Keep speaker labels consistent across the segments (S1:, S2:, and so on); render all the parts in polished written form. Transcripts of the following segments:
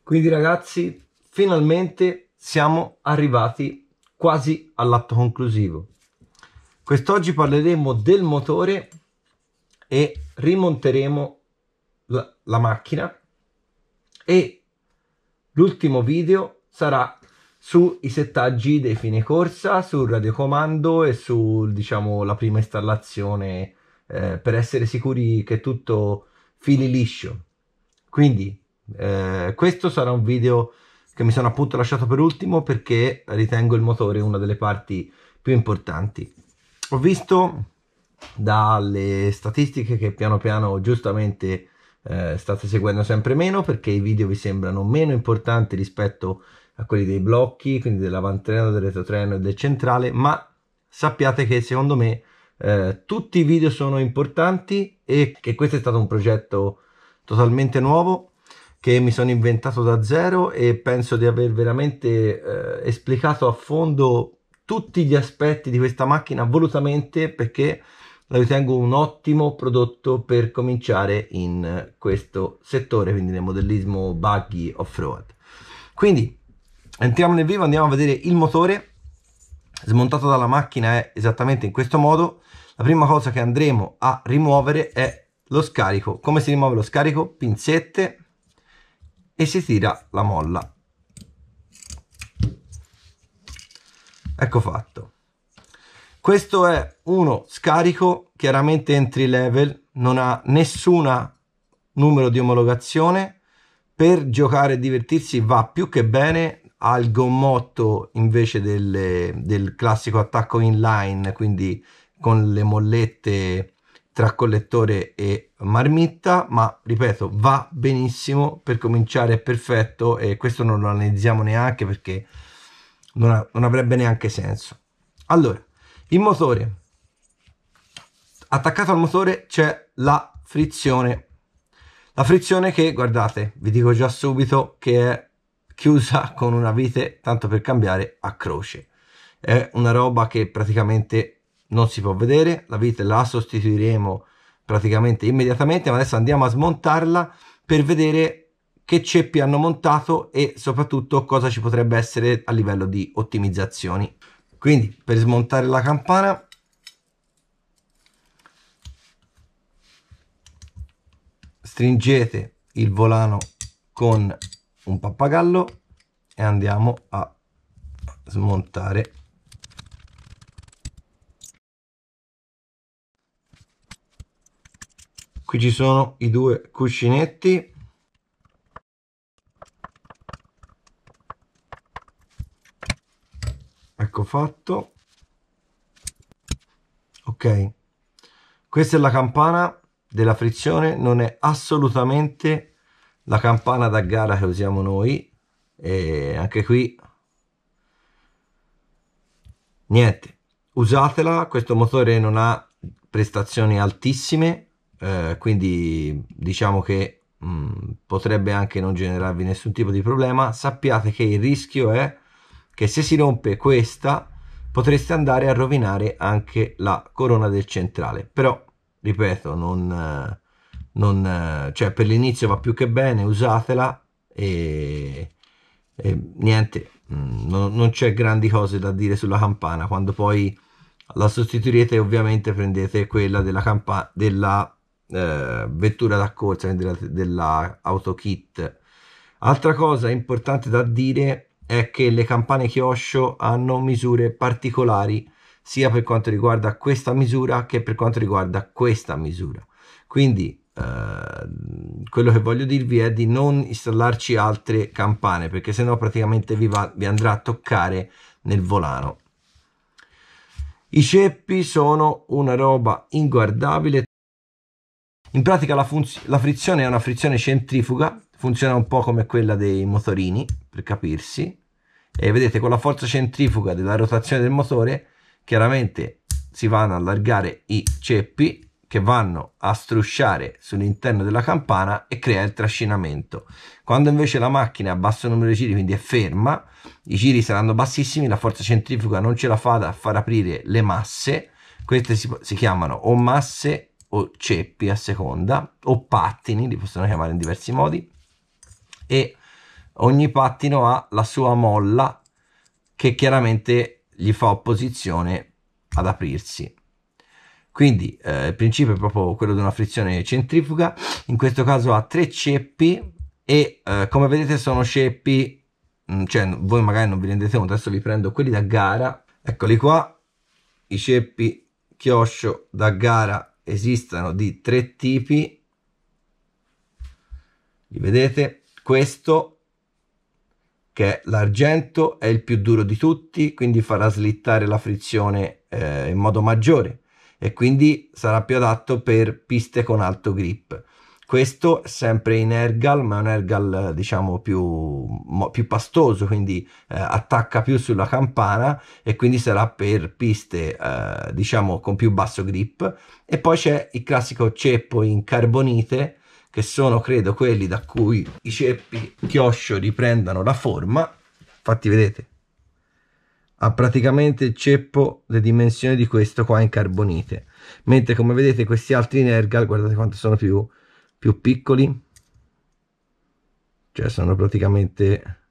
S1: Quindi ragazzi, finalmente siamo arrivati quasi all'atto conclusivo. Quest'oggi parleremo del motore e rimonteremo la macchina, e l'ultimo video sarà sui settaggi dei fine corsa, sul radiocomando e su, diciamo, la prima installazione, per essere sicuri che tutto fili liscio. Quindi questo sarà un video che mi sono appunto lasciato per ultimo perché ritengo il motore una delle parti più importanti. Ho visto dalle statistiche che piano piano giustamente state seguendo sempre meno, perché i video vi sembrano meno importanti rispetto a quelli dei blocchi, quindi dell'avantreno, del retrotreno e del centrale, ma sappiate che secondo me tutti i video sono importanti e che questo è stato un progetto totalmente nuovo che mi sono inventato da zero, e penso di aver veramente esplicato a fondo tutti gli aspetti di questa macchina volutamente, perché la ritengo un ottimo prodotto per cominciare in questo settore, quindi nel modellismo buggy off-road. Quindi entriamo nel vivo, andiamo a vedere il motore smontato dalla macchina. È esattamente in questo modo. La prima cosa che andremo a rimuovere è lo scarico. Come si rimuove lo scarico? Pinzette, e si tira la molla. Ecco fatto. Questo è uno scarico chiaramente entry level, non ha nessuna numero di omologazione. Per giocare e divertirsi va più che bene. Ha il gommotto invece del classico attacco inline, quindi con le mollette tra collettore e marmitta, ma ripeto, va benissimo, per cominciare è perfetto, e questo non lo analizziamo neanche perché non avrebbe neanche senso. Allora, il motore, attaccato al motore c'è la frizione che, guardate, vi dico già subito che è chiusa con una vite, tanto per cambiare, a croce. È una roba che praticamente non si può vedere. La vite la sostituiremo praticamente immediatamente, ma adesso andiamo a smontarla per vedere che ceppi hanno montato e soprattutto cosa ci potrebbe essere a livello di ottimizzazioni. Quindi per smontare la campana stringete il volano con un pappagallo e andiamo a smontare. Qui ci sono i due cuscinetti. Ecco fatto. Ok, questa è la campana della frizione, non è assolutamente la campana da gara che usiamo noi, e anche qui niente, usatela. Questo motore non ha prestazioni altissime, quindi diciamo che potrebbe anche non generarvi nessun tipo di problema. Sappiate che il rischio è che se si rompe questa potreste andare a rovinare anche la corona del centrale, però ripeto, cioè per l'inizio va più che bene, usatela e niente, non c'è grandi cose da dire sulla campana. Quando poi la sostituirete ovviamente prendete quella della vettura da corsa, della AutoKit. Altra cosa importante da dire è che le campane Kyosho hanno misure particolari sia per quanto riguarda questa misura che per quanto riguarda questa misura, quindi quello che voglio dirvi è di non installarci altre campane, perché sennò praticamente vi andrà a toccare nel volano. I ceppi sono una roba inguardabile. In pratica la frizione è una frizione centrifuga, funziona un po' come quella dei motorini, per capirsi, e vedete, con la forza centrifuga della rotazione del motore chiaramente si vanno ad allargare i ceppi che vanno a strusciare sull'interno della campana e crea il trascinamento. Quando invece la macchina è a basso numero di giri, quindi è ferma, i giri saranno bassissimi, la forza centrifuga non ce la fa a far aprire le masse. Queste si chiamano o masse o ceppi a seconda, o pattini, li possono chiamare in diversi modi, e ogni pattino ha la sua molla che chiaramente gli fa opposizione ad aprirsi. Quindi il principio è proprio quello di una frizione centrifuga. In questo caso ha 3 ceppi e come vedete sono ceppi, cioè voi magari non vi rendete conto, adesso vi prendo quelli da gara, eccoli qua, i ceppi chioscio da gara esistono di 3 tipi, li vedete? Questo, che è l'argento, è il più duro di tutti, quindi farà slittare la frizione in modo maggiore e quindi sarà più adatto per piste con alto grip. Questo è sempre in ergal, ma è un ergal diciamo più pastoso, quindi attacca più sulla campana e quindi sarà per piste diciamo con più basso grip. E poi c'è il classico ceppo in carbonite, che sono credo quelli da cui i ceppi chioscio riprendono la forma. Infatti vedete, ha praticamente il ceppo le dimensioni di questo qua in carbonite, mentre come vedete questi altri in ergal, guardate quanto sono più piccoli, cioè sono praticamente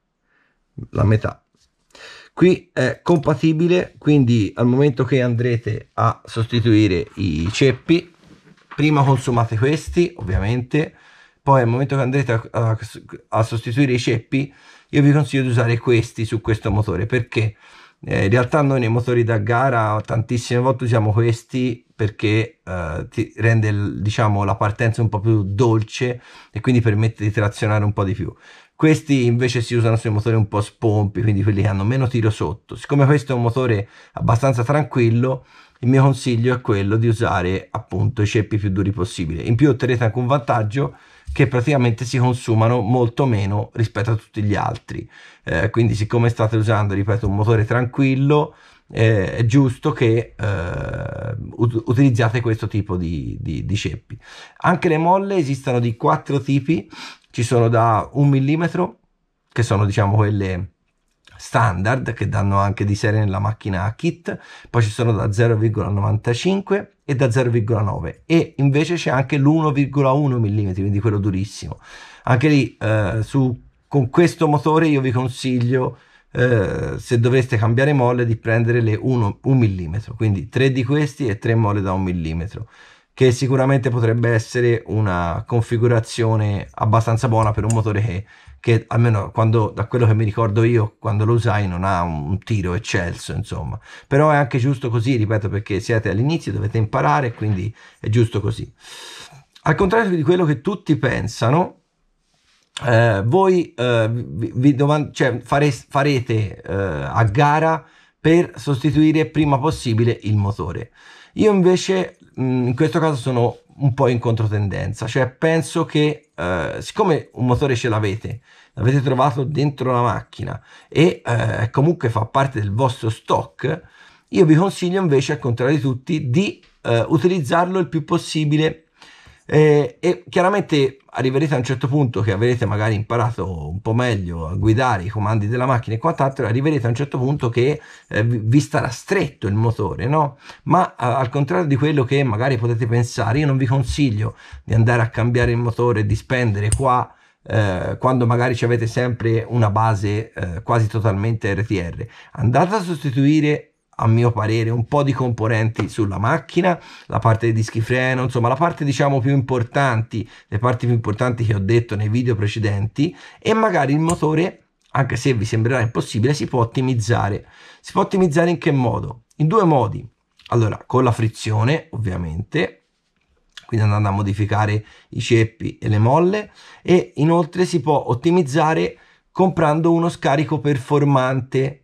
S1: la metà. Qui è compatibile, quindi al momento che andrete a sostituire i ceppi, prima consumate questi ovviamente, poi al momento che andrete a sostituire i ceppi io vi consiglio di usare questi su questo motore, perché in realtà noi nei motori da gara tantissime volte usiamo questi perché ti rende diciamo la partenza un po' più dolce e quindi permette di trazionare un po' di più. Questi invece si usano sui motori un po' spompi, quindi quelli che hanno meno tiro sotto. Siccome questo è un motore abbastanza tranquillo, il mio consiglio è quello di usare appunto i ceppi più duri possibile. In più otterrete anche un vantaggio, che praticamente si consumano molto meno rispetto a tutti gli altri. Quindi siccome state usando, ripeto, un motore tranquillo, è giusto che utilizziate questo tipo di ceppi. Anche le molle esistono di 4 tipi, ci sono da 1 mm, che sono diciamo quelle standard, che danno anche di serie nella macchina kit, poi ci sono da 0,95 e da 0,9 e invece c'è anche l'1,1 mm, quindi quello durissimo. Anche lì con questo motore io vi consiglio, se dovreste cambiare molle, di prendere le 1 mm, quindi 3 di questi e 3 molle da 1 mm, che sicuramente potrebbe essere una configurazione abbastanza buona per un motore che almeno da quello che mi ricordo io, quando lo usai, non ha un tiro eccelso, insomma. Però è anche giusto così, ripeto, perché siete all'inizio, dovete imparare, quindi è giusto così. Al contrario di quello che tutti pensano, voi farete a gara per sostituire prima possibile il motore. Io invece in questo caso sono un po' in controtendenza, cioè penso che siccome un motore ce l'avete trovato dentro la macchina e comunque fa parte del vostro stock, io vi consiglio invece, al contrario di tutti, di utilizzarlo il più possibile. E chiaramente arriverete a un certo punto che avrete magari imparato un po' meglio a guidare i comandi della macchina e quant'altro, arriverete a un certo punto che vi starà stretto il motore, no? Ma al contrario di quello che magari potete pensare, io non vi consiglio di andare a cambiare il motore e di spendere qua quando magari ci avete sempre una base quasi totalmente RTR. Andate a sostituire, a mio parere, un po' di componenti sulla macchina, la parte dei dischi freno, insomma la parte diciamo più importanti, le parti più importanti che ho detto nei video precedenti, e magari il motore, anche se vi sembrerà impossibile, si può ottimizzare. Si può ottimizzare in che modo? In 2 modi. Allora, con la frizione ovviamente, quindi andando a modificare i ceppi e le molle, e inoltre si può ottimizzare comprando uno scarico performante.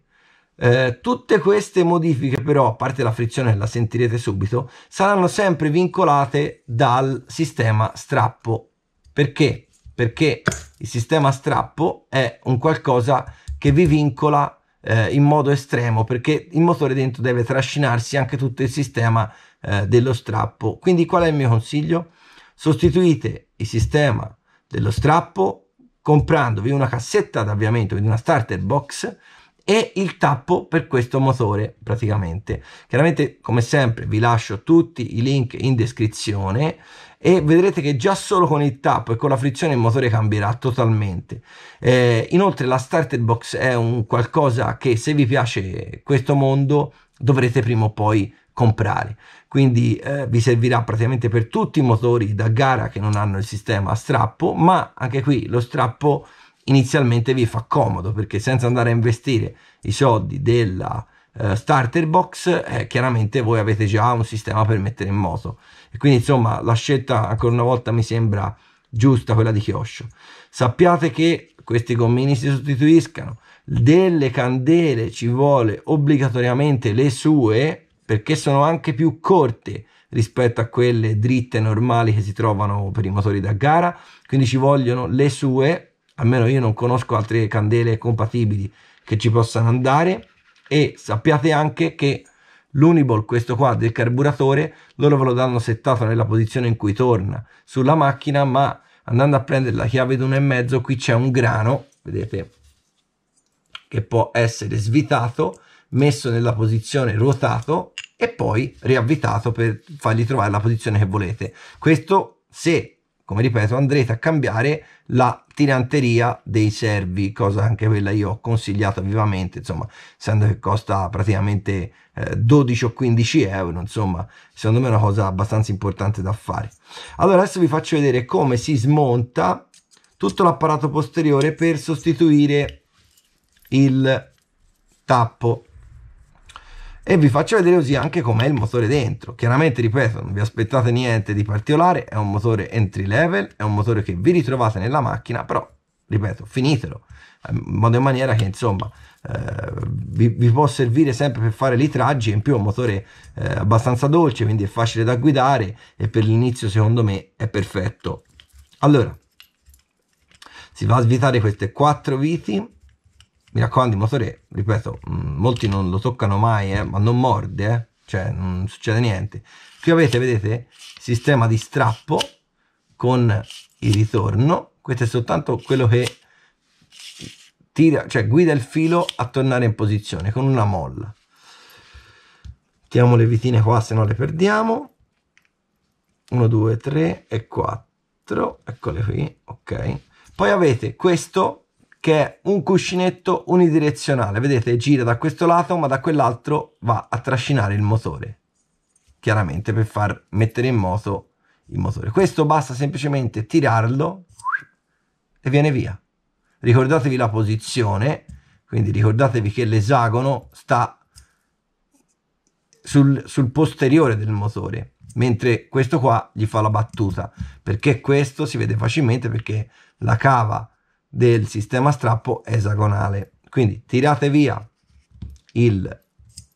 S1: Tutte queste modifiche però, a parte la frizione, la sentirete subito, saranno sempre vincolate dal sistema strappo. Perché? Perché il sistema strappo è un qualcosa che vi vincola in modo estremo, perché il motore dentro deve trascinarsi anche tutto il sistema dello strappo. Quindi qual è il mio consiglio? Sostituite il sistema dello strappo comprandovi una cassetta d'avviamento, quindi una starter box, e il tappo per questo motore praticamente. Chiaramente, come sempre, vi lascio tutti i link in descrizione e vedrete che già solo con il tappo e con la frizione il motore cambierà totalmente. Inoltre la starter box è un qualcosa che, se vi piace questo mondo, dovrete prima o poi comprare. Quindi vi servirà praticamente per tutti i motori da gara che non hanno il sistema a strappo, ma anche qui lo strappo inizialmente vi fa comodo, perché senza andare a investire i soldi della starter box, chiaramente voi avete già un sistema per mettere in moto, e quindi insomma la scelta ancora una volta mi sembra giusta, quella di Kyosho. Sappiate che questi gommini si sostituiscano, delle candele ci vuole obbligatoriamente le sue, perché sono anche più corte rispetto a quelle dritte normali che si trovano per i motori da gara, quindi ci vogliono le sue. Almeno io non conosco altre candele compatibili che ci possano andare. E sappiate anche che l'Uniball, questo qua del carburatore, loro ve lo danno settato nella posizione in cui torna sulla macchina, ma andando a prendere la chiave d'1,5 qui c'è un grano, vedete, che può essere svitato, messo nella posizione ruotato e poi riavvitato per fargli trovare la posizione che volete. Questo se, come ripeto, andrete a cambiare la tiranteria dei servi, cosa anche quella io ho consigliato vivamente, insomma, essendo che costa praticamente 12 o 15 euro, insomma, secondo me è una cosa abbastanza importante da fare. Allora adesso vi faccio vedere come si smonta tutto l'apparato posteriore per sostituire il tappo, e vi faccio vedere così anche com'è il motore dentro. Chiaramente, ripeto, non vi aspettate niente di particolare, è un motore entry level, è un motore che vi ritrovate nella macchina, però ripeto, finitelo in modo e maniera che insomma vi può servire sempre per fare litraggi, e in più è un motore abbastanza dolce, quindi è facile da guidare, e per l'inizio secondo me è perfetto. Allora si va a svitare queste 4 viti. Mi raccomando, il motore, ripeto, molti non lo toccano mai, ma non morde, cioè non succede niente. Qui avete, vedete, sistema di strappo con il ritorno. Questo è soltanto quello che tira, cioè guida il filo a tornare in posizione con una molla. Mettiamo le vitine qua, se no le perdiamo. 1, 2, 3 e 4, eccole qui, ok. Poi avete questo che è un cuscinetto unidirezionale, vedete, gira da questo lato, ma da quell'altro va a trascinare il motore, chiaramente per far mettere in moto il motore. Questo basta semplicemente tirarlo e viene via. Ricordatevi la posizione, quindi ricordatevi che l'esagono sta sul posteriore del motore, mentre questo qua gli fa la battuta, perché questo si vede facilmente perché la cava del sistema strappo è esagonale. Quindi tirate via il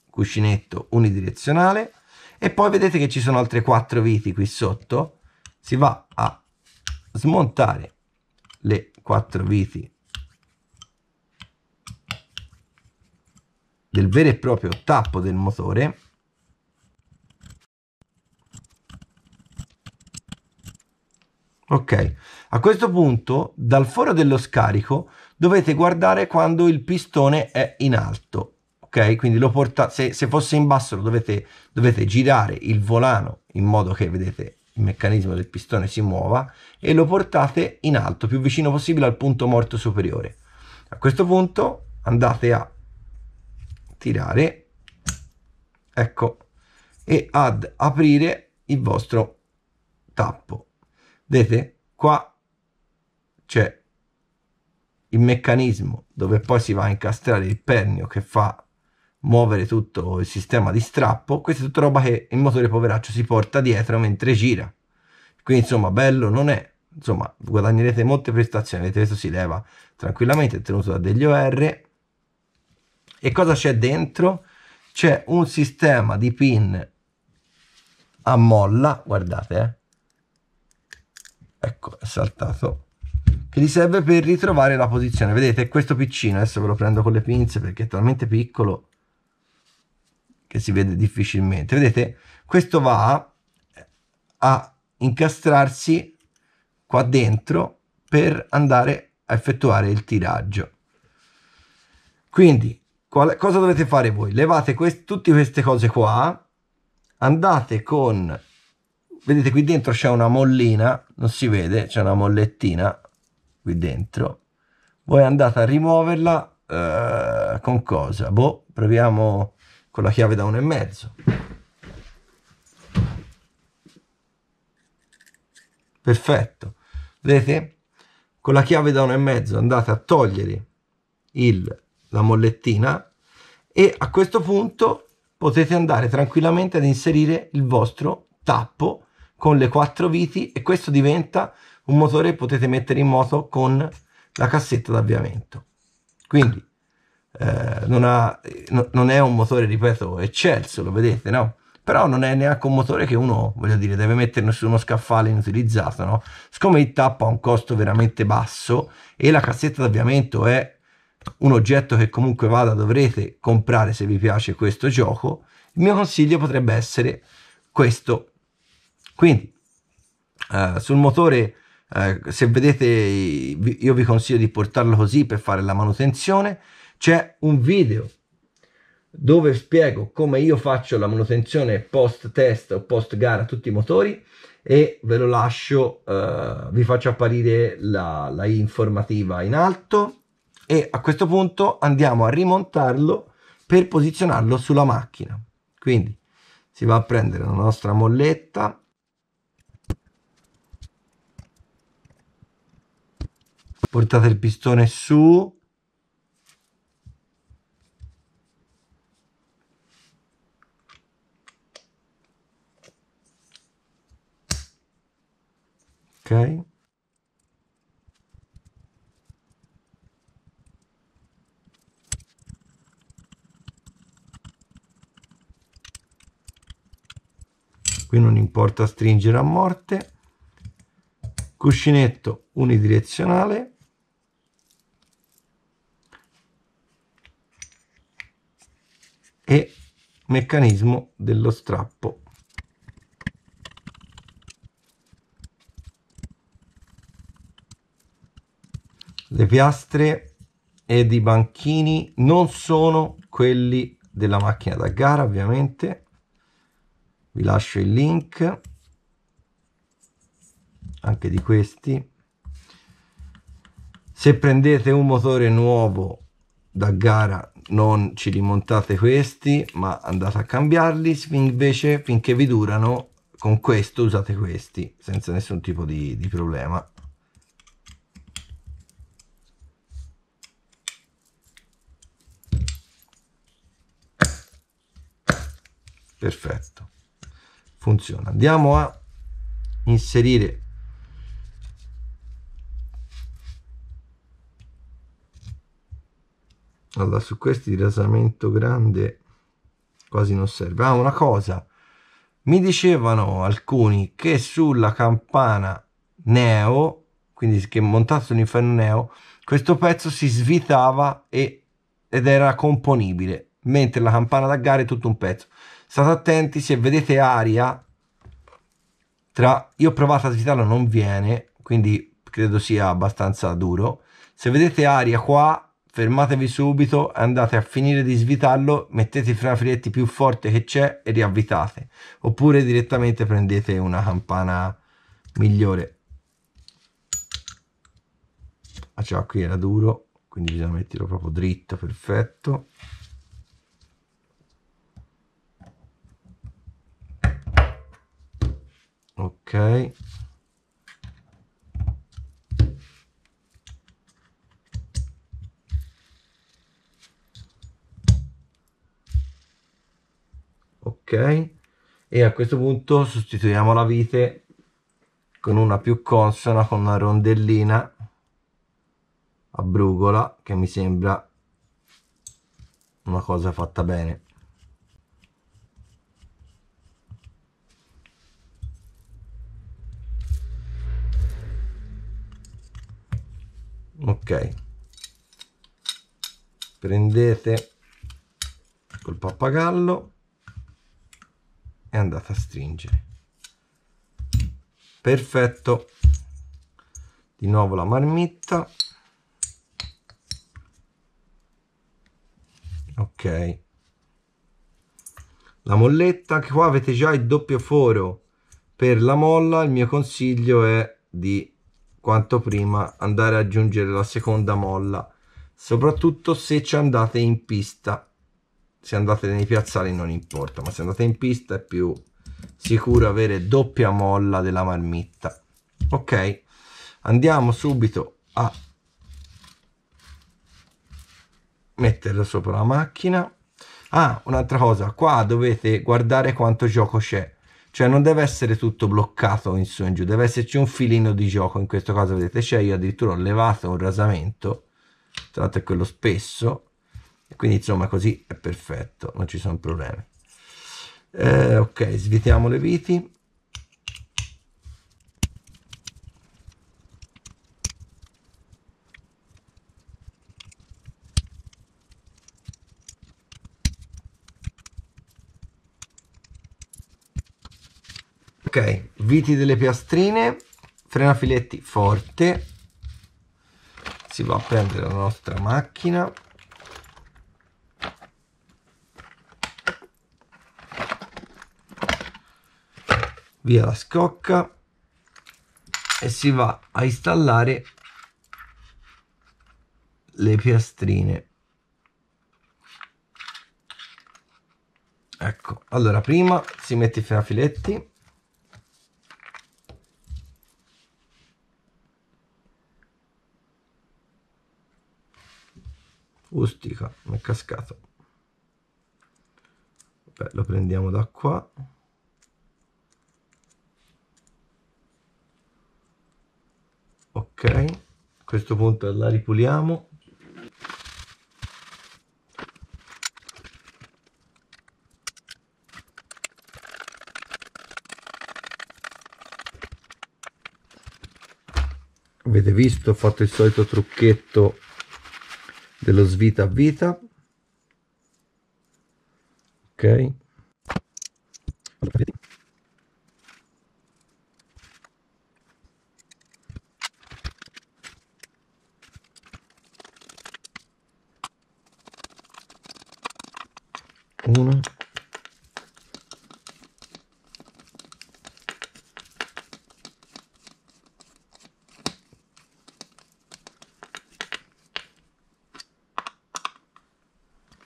S1: cuscinetto unidirezionale e poi vedete che ci sono altre 4 viti qui sotto. Si va a smontare le 4 viti del vero e proprio tappo del motore. Ok, a questo punto dal foro dello scarico dovete guardare quando il pistone è in alto, ok? Quindi lo portate, se fosse in basso lo dovete girare il volano in modo che, vedete, il meccanismo del pistone si muova, e lo portate in alto, più vicino possibile al punto morto superiore. A questo punto andate a tirare, ecco, e ad aprire il vostro tappo. Vedete? Qua c'è il meccanismo dove poi si va a incastrare il pernio che fa muovere tutto il sistema di strappo. Questa è tutta roba che il motore poveraccio si porta dietro mentre gira. Quindi insomma bello non è, insomma guadagnerete molte prestazioni. Vedete, questo si leva tranquillamente, è tenuto da degli OR. E cosa c'è dentro? C'è un sistema di pin a molla, guardate, ecco, è saltato, che gli serve per ritrovare la posizione. Vedete, questo piccino, adesso ve lo prendo con le pinze perché è talmente piccolo che si vede difficilmente. Vedete, questo va a incastrarsi qua dentro per andare a effettuare il tiraggio. Quindi cosa dovete fare voi? Levate tutte queste cose qua, andate con, vedete qui dentro c'è una mollina, non si vede, c'è una mollettina qui dentro, voi andate a rimuoverla con cosa? Boh, proviamo con la chiave da 1,5. Perfetto, vedete? Con la chiave da 1,5 andate a togliere la mollettina e a questo punto potete andare tranquillamente ad inserire il vostro tappo con le 4 viti e questo diventa un motore che potete mettere in moto con la cassetta d'avviamento. Quindi non è un motore, ripeto, eccelso, lo vedete, no? Però non è neanche un motore che uno, voglio dire, deve mettere su uno scaffale inutilizzato, no? Siccome il tappo ha un costo veramente basso e la cassetta d'avviamento è un oggetto che comunque vada dovrete comprare se vi piace questo gioco, il mio consiglio potrebbe essere questo. Quindi sul motore, se vedete, io vi consiglio di portarlo così per fare la manutenzione. C'è un video dove spiego come io faccio la manutenzione post test o post gara a tutti i motori e ve lo lascio, vi faccio apparire la informativa in alto e a questo punto andiamo a rimontarlo per posizionarlo sulla macchina. Quindi si va a prendere la nostra molletta, portate il pistone su, ok, qui non importa stringere a morte, cuscinetto unidirezionale, e meccanismo dello strappo. Le piastre ed i banchini non sono quelli della macchina da gara, ovviamente. Vi lascio il link anche di questi. Se prendete un motore nuovo da gara non ci rimontate questi, ma andate a cambiarli. Invece finché vi durano, con questo usate questi senza nessun tipo di problema. Perfetto, funziona. Andiamo a inserire allora su questi di rasamento grande quasi non serve. Una cosa, mi dicevano alcuni che sulla campana Neo, quindi che montato sull'Inferno Neo, questo pezzo si svitava ed era componibile, mentre la campana da gara è tutto un pezzo. State attenti, se vedete aria io ho provato a svitarlo, non viene, quindi credo sia abbastanza duro. Se vedete aria qua, fermatevi subito, andate a finire di svitarlo, mettete i frafiletti più forte che c'è e riavvitate, oppure direttamente prendete una campana migliore. Cioè, qui era duro, quindi bisogna metterlo proprio dritto, perfetto. Ok, ok, e a questo punto sostituiamo la vite con una più consona, con una rondellina a brugola, che mi sembra una cosa fatta bene. Ok, prendete col pappagallo, e andate a stringere. Perfetto. Di nuovo la marmitta. Ok, la molletta, che qua avete già il doppio foro per la molla. Il mio consiglio è di, quanto prima, andare ad aggiungere la seconda molla, soprattutto se ci andate in pista. Se andate nei piazzali non importa, ma se andate in pista è più sicuro avere doppia molla della marmitta. Ok, andiamo subito a metterlo sopra la macchina. Ah, un'altra cosa, qua dovete guardare quanto gioco c'è, cioè non deve essere tutto bloccato in su e in giù, deve esserci un filino di gioco. In questo caso vedete c'è, io addirittura ho levato un rasamento, tra l'altro è quello spesso, e quindi insomma così è perfetto, non ci sono problemi. Ok, svitiamo le viti. Ok, viti delle piastrine, frenafiletti forte, si va a prendere la nostra macchina, via la scocca e si va a installare le piastrine. Ecco, allora prima si mette i frenafiletti. Ustica, mi è cascato. Beh, lo prendiamo da qua. Ok, a questo punto la ripuliamo. Avete visto, ho fatto il solito trucchetto dello svita a vita. Ok, uno,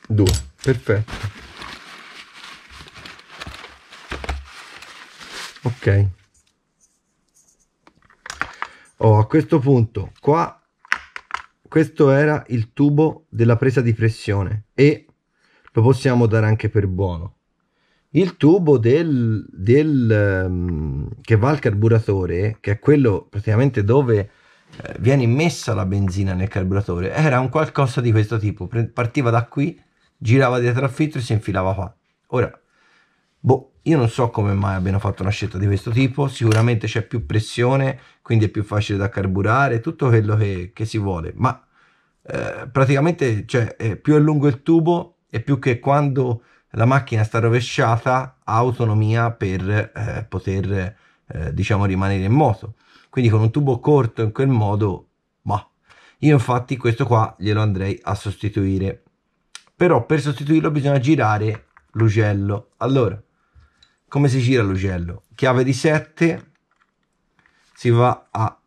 S1: due, perfetto. Ok, a questo punto qua, questo era il tubo della presa di pressione e lo possiamo dare anche per buono. Il tubo che va al carburatore, che è quello praticamente dove viene immessa la benzina nel carburatore, era un qualcosa di questo tipo. Partiva da qui, girava dietro al filtro e si infilava qua. Ora, boh, io non so come mai abbiano fatto una scelta di questo tipo. Sicuramente c'è più pressione, quindi è più facile da carburare, tutto quello che si vuole, ma praticamente, cioè, più è lungo il tubo e più che quando la macchina sta rovesciata ha autonomia per poter diciamo rimanere in moto. Quindi con un tubo corto in quel modo, ma io infatti questo qua glielo andrei a sostituire. Però per sostituirlo bisogna girare l'ugello. Allora, come si gira l'ugello? Chiave di 7, si va a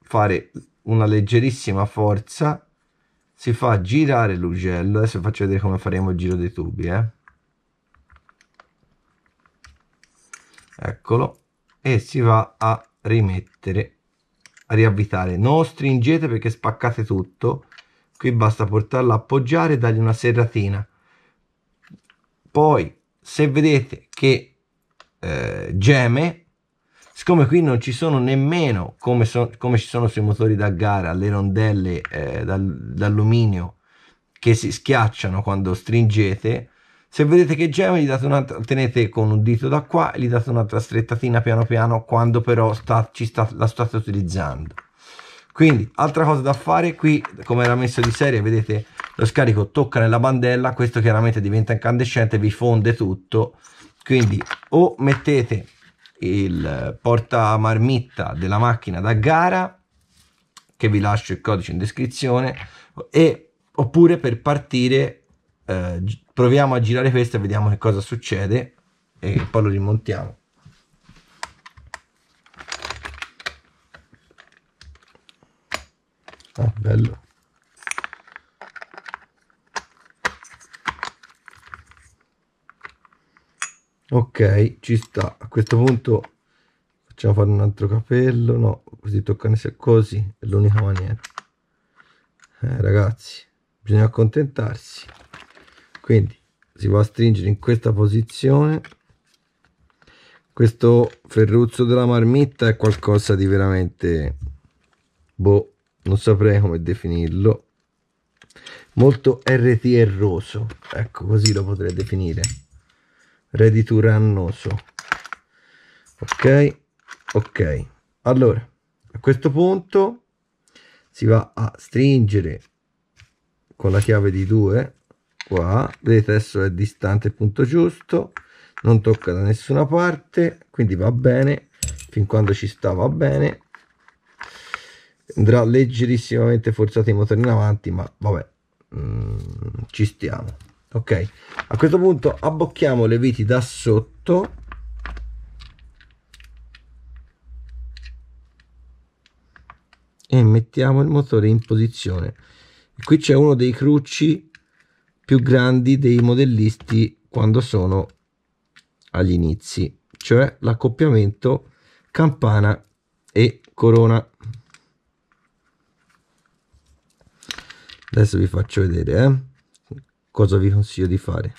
S1: fare una leggerissima forza, si fa girare l'ugello. Adesso faccio vedere come faremo il giro dei tubi, eccolo, e si va a rimettere, a riavvitare. Non stringete perché spaccate tutto, qui basta portarlo a appoggiare e dargli una serratina. Poi se vedete che geme, siccome qui non ci sono nemmeno come ci sono sui motori da gara le rondelle d'alluminio che si schiacciano quando stringete, se vedete che geme gli date un'altra, tenete con un dito da qua e gli date un'altra strettatina piano piano quando però la state utilizzando. Quindi altra cosa da fare qui, come era messo di serie, vedete lo scarico tocca nella bandella, questo chiaramente diventa incandescente, vi fonde tutto, Quindi o mettete il portamarmitta della macchina da gara, che vi lascio il codice in descrizione, oppure per partire proviamo a girare questo e vediamo che cosa succede e poi lo rimontiamo. Ah, bello. Ok, ci sta. A questo punto facciamo fare un altro capello, no, così toccano così, è l'unica maniera. Ragazzi, bisogna accontentarsi. Quindi si va a stringere in questa posizione. Questo ferruzzo della marmitta è qualcosa di veramente, boh, non saprei come definirlo, molto RT-erroso, ecco, così lo potrei definire, rediturannoso. Ok, ok, allora a questo punto si va a stringere con la chiave di 2 qua, vedete adesso è distante il punto giusto, non tocca da nessuna parte, quindi va bene, fin quando ci sta va bene. Andrà leggerissimamente forzato i motori in avanti, ma vabbè, ci stiamo. Ok, a questo punto abbocchiamo le viti da sotto e mettiamo il motore in posizione. E qui c'è uno dei crucci più grandi dei modellisti quando sono agli inizi, cioè l'accoppiamento campana e corona. Adesso vi faccio vedere cosa vi consiglio di fare.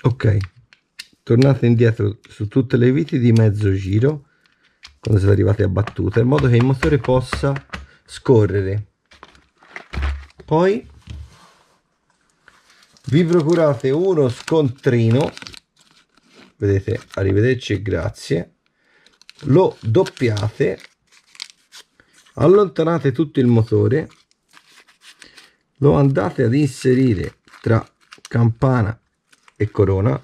S1: Ok, tornate indietro su tutte le viti di mezzo giro quando siete arrivati a battuta, in modo che il motore possa scorrere. Poi vi procurate uno scontrino, vedete, arrivederci e grazie, lo doppiate, allontanate tutto il motore, lo andate ad inserire tra campana e corona,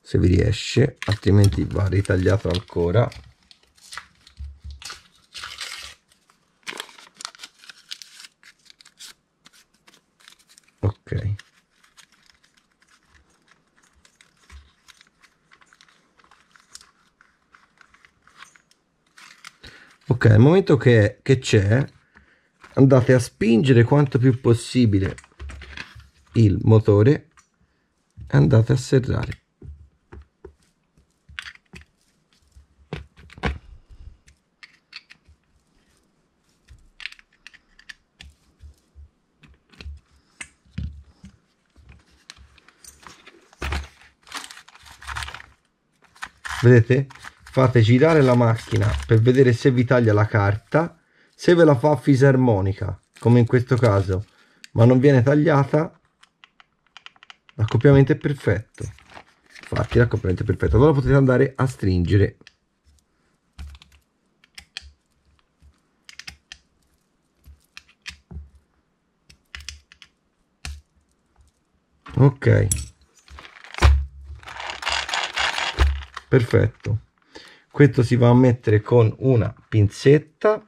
S1: se vi riesce, altrimenti va ritagliato ancora. Ok, ok, al momento che c'è, andate a spingere quanto più possibile il motore e andate a serrare. Vedete? Fate girare la macchina per vedere se vi taglia la carta. Se ve la fa a fisarmonica, come in questo caso, ma non viene tagliata, l'accoppiamento è perfetto. Infatti l'accoppiamento è perfetto. Allora potete andare a stringere. Ok, perfetto. Questo si va a mettere con una pinzetta.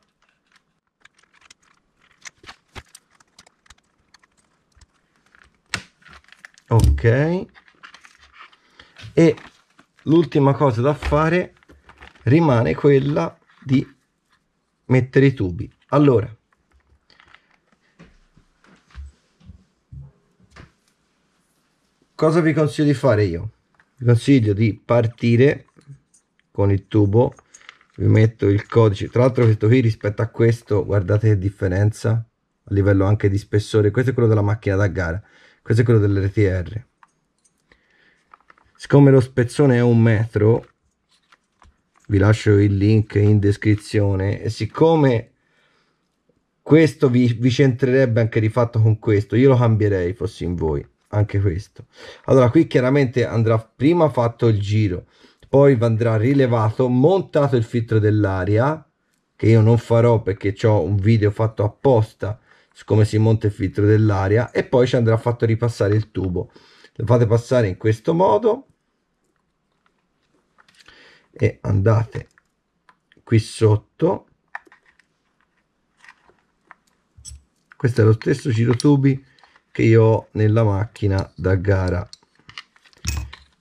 S1: Ok, e l'ultima cosa da fare rimane quella di mettere i tubi. Allora, cosa vi consiglio di fare io? Vi consiglio di partire con il tubo, vi metto il codice, tra l'altro questo qui rispetto a questo, guardate che differenza a livello anche di spessore. Questo è quello della macchina da gara, questo è quello dell'RTR. Siccome lo spezzone è 1 metro, vi lascio il link in descrizione, e siccome questo vi centrerebbe anche rifatto con questo, io lo cambierei fossi in voi. anche questo. Allora qui chiaramente andrà prima fatto il giro, poi andrà rilevato, montato il filtro dell'aria, che io non farò perché ho un video fatto apposta su come si monta il filtro dell'aria, e poi ci andrà fatto ripassare il tubo. Lo fate passare in questo modo e andate qui sotto. Questo è lo stesso girotubi che io ho nella macchina da gara,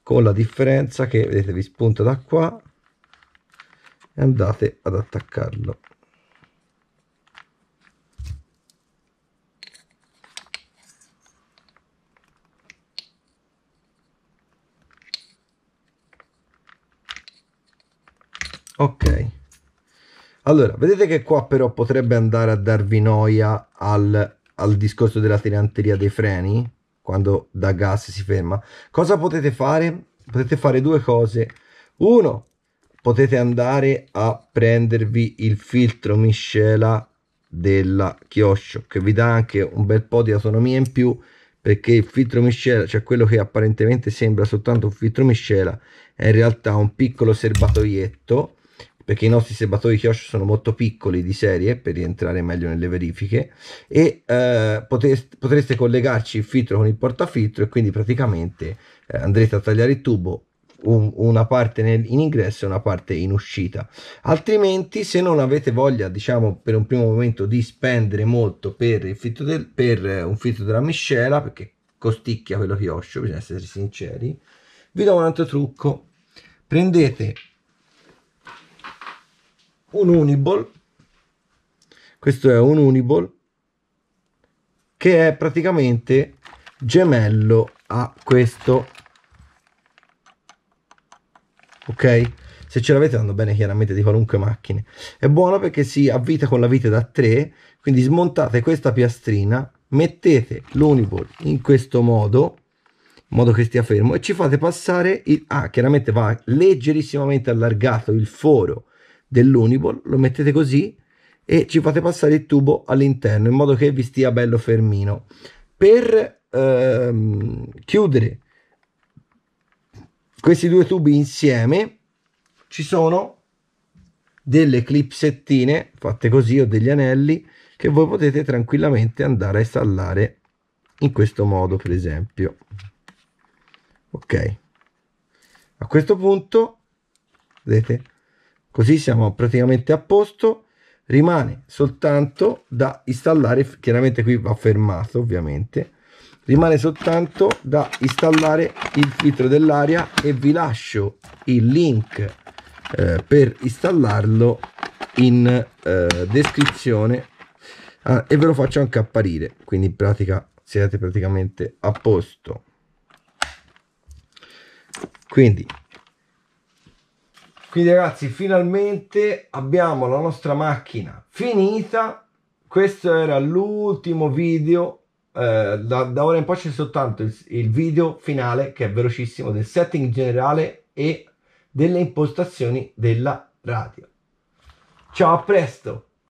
S1: con la differenza che vedete vi spunta da qua e andate ad attaccarlo. Ok, allora vedete che qua però potrebbe andare a darvi noia al discorso della tiranteria dei freni quando da gas si ferma. Cosa potete fare? Potete fare due cose. Uno, potete andare a prendervi il filtro miscela della Kyosho, che vi dà anche un bel po' di autonomia in più, perché il filtro miscela, cioè quello che apparentemente sembra soltanto un filtro miscela, è in realtà un piccolo serbatoietto, perché i nostri serbatoi Kyosho sono molto piccoli di serie per rientrare meglio nelle verifiche, e potreste collegarci il filtro con il portafiltro, e quindi praticamente andrete a tagliare il tubo, una parte in ingresso e una parte in uscita. Altrimenti, se non avete voglia, diciamo, per un primo momento di spendere molto per il filtro un filtro della miscela, perché costicchia quello Kyosho, bisogna essere sinceri, vi do un altro trucco. Prendete un Uniball, questo è un Uniball che è praticamente gemello a questo, ok? Se ce l'avete vanno bene chiaramente di qualunque macchina. È buono perché si avvita con la vite da 3, quindi smontate questa piastrina, mettete l'Uniball in questo modo, in modo che stia fermo, e ci fate passare chiaramente va leggerissimamente allargato il foro dell'Uniball, lo mettete così e ci fate passare il tubo all'interno in modo che vi stia bello fermino. Per chiudere questi due tubi insieme ci sono delle clipsettine fatte così, o degli anelli che voi potete tranquillamente andare a installare in questo modo, per esempio. Ok, a questo punto vedete, così siamo praticamente a posto. Rimane soltanto da installare, chiaramente qui va fermato ovviamente, rimane soltanto da installare il filtro dell'aria, e vi lascio il link per installarlo in descrizione, e ve lo faccio anche apparire, quindi in pratica siete praticamente a posto. Quindi ragazzi, finalmente abbiamo la nostra macchina finita. Questo era l'ultimo video, da ora in poi c'è soltanto il video finale, che è velocissimo, del setting generale e delle impostazioni della radio. Ciao, a presto!